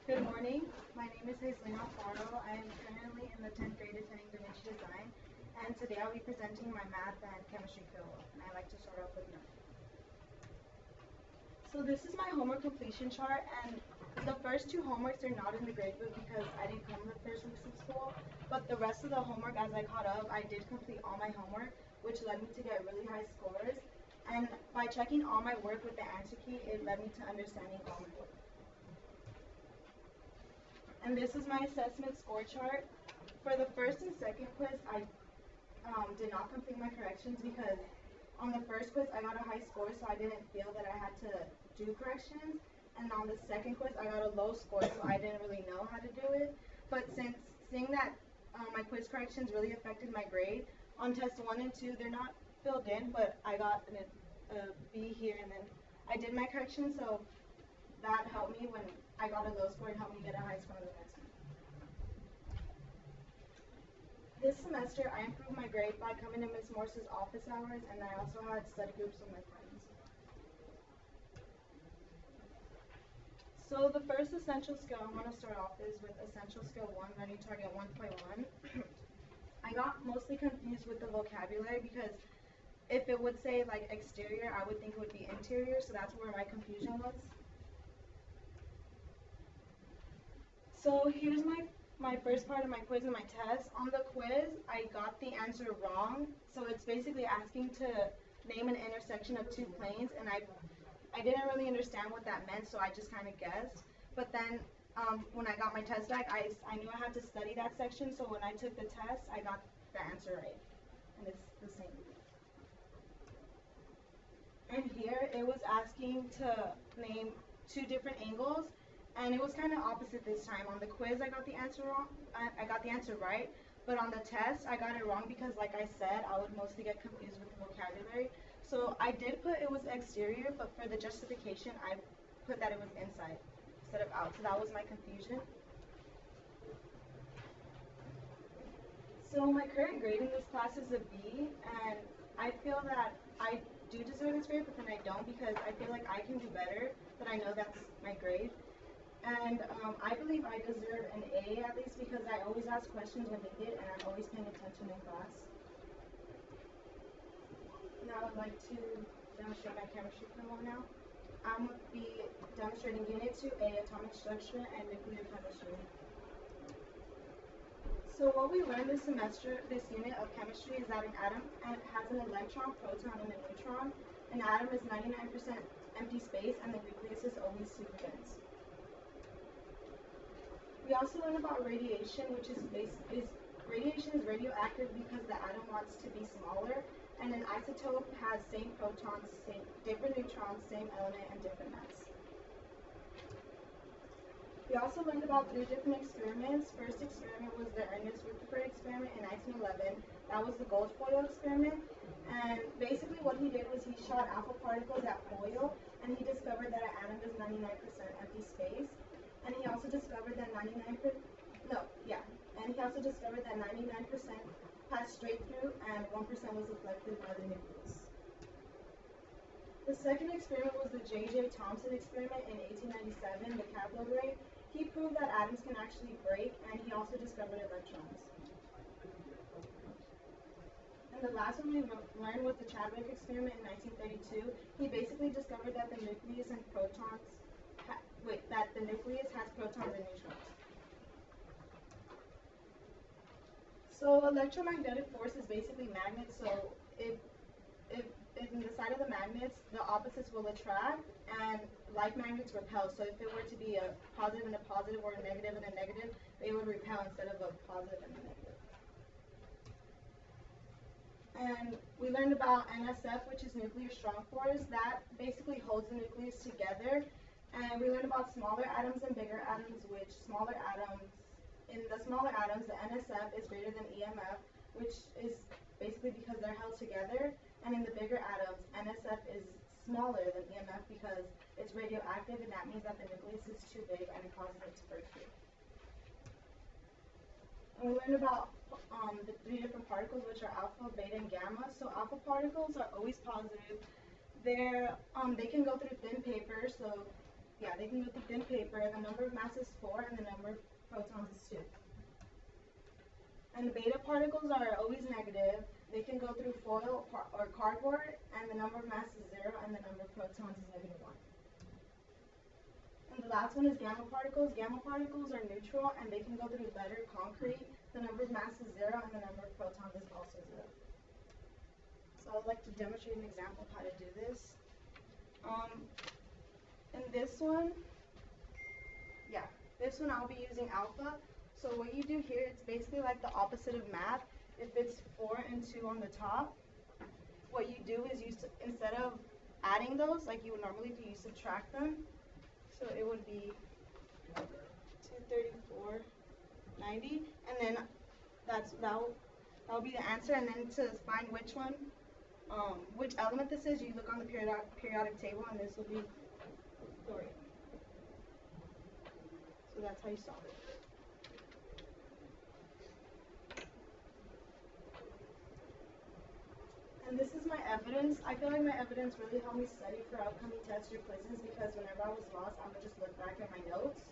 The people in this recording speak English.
Good morning. My name is Hazeleen Alfaro. I am currently in the 10th grade attending Da Vinci Design, and today I'll be presenting my math and chemistry PoL, and I like to start off with math. So this is my homework completion chart, and the first two homeworks are not in the grade book because I didn't come the first weeks of school, but the rest of the homework, as I caught up, I did complete all my homework, which led me to get really high scores, and by checking all my work with the answer key, it led me to understanding all my work. And this is my assessment score chart. For the first and second quiz, I did not complete my corrections because on the first quiz I got a high score, so I didn't feel that I had to do corrections. And on the second quiz I got a low score, so I didn't really know how to do it. But since seeing that my quiz corrections really affected my grade, on test 1 and 2 they're not filled in, but I got a B here, and then I did my corrections, so that helped me when I got a low score and helped me get a high score on the next one. This semester, I improved my grade by coming to Ms. Morse's office hours, and I also had study groups with my friends. So the first essential skill I want to start off is with essential skill 1, learning target 1.1. I got mostly confused with the vocabulary because if it would say like exterior, I would think it would be interior, so that's where my confusion was. So here's my first part of my quiz and my test. On the quiz, I got the answer wrong. So it's basically asking to name an intersection of two planes, and I didn't really understand what that meant, so I just kind of guessed. But then when I got my test back, I knew I had to study that section, so when I took the test, I got the answer right. And it's the same. And here it was asking to name two different angles, and it was kind of opposite this time. On the quiz, I got the answer wrong. I got the answer right, but on the test, I got it wrong because, like I said, I would mostly get confused with the vocabulary. So I did put it was exterior, but for the justification, I put that it was inside instead of out. So that was my confusion. So my current grade in this class is a B, and I feel that I do deserve this grade, but then I don't because I feel like I can do better, but I know that's my grade. And I believe I deserve an A at least because I always ask questions when needed and I'm always paying attention in class. Now I would like to demonstrate my chemistry PoL now. I'm going to be demonstrating Unit 2A, Atomic Structure and Nuclear Chemistry. So what we learned this semester, this unit of chemistry, is that an atom has an electron, proton, and a neutron. An atom is 99% empty space and the nucleus is always super dense. We also learn about radiation, which radiation is radioactive because the atom wants to be smaller, and an isotope has same protons, different neutrons, same element, and different mass. We also learned about 3 different experiments. First experiment was the Ernest Rutherford experiment in 1911. That was the gold foil experiment, and basically what he did was he shot alpha particles at foil, and he discovered that an atom is 99% empty space. And he also discovered that 99% passed straight through and 1% was reflected by the nucleus. The second experiment was the J.J. Thomson experiment in 1897, the cathode ray. He proved that atoms can actually break, and he also discovered electrons. And the last one we learned was the Chadwick experiment in 1932. He basically discovered that the nucleus and protons that the nucleus has protons and neutrons. So electromagnetic force is basically magnets, so if in the side of the magnets, the opposites will attract, and like magnets repel. So if it were to be a positive and a positive, or a negative and a negative, they would repel instead of a positive and a negative. And we learned about NSF, which is nuclear strong force. That basically holds the nucleus together. And we learned about smaller atoms and bigger atoms, which in the smaller atoms, the NSF is greater than EMF, which is basically because they're held together. And in the bigger atoms, NSF is smaller than EMF because it's radioactive, and that means that the nucleus is too big and it causes it to break through. And we learned about the 3 different particles, which are alpha, beta, and gamma. So alpha particles are always positive. They can go through thin paper, so Yeah, they can go through thin paper. The number of mass is 4 and the number of protons is 2. And the beta particles are always negative. They can go through foil or cardboard, and the number of mass is 0 and the number of protons is -1. And the last one is gamma particles. Gamma particles are neutral and they can go through lead or concrete. The number of mass is 0 and the number of protons is also 0. So I would like to demonstrate an example of how to do this. In this one, I'll be using alpha. So what you do here, it's basically like the opposite of math. If it's 4 and 2 on the top, what you do is instead of adding those like you would normally do, you subtract them. So it would be 234.90, and then that'll be the answer. And then to find which element this is, you look on the periodic table, and this will be thorium. So that's how you solve it. And this is my evidence. I feel like my evidence really helped me study for upcoming tests or quizzes, because whenever I was lost, I would just look back at my notes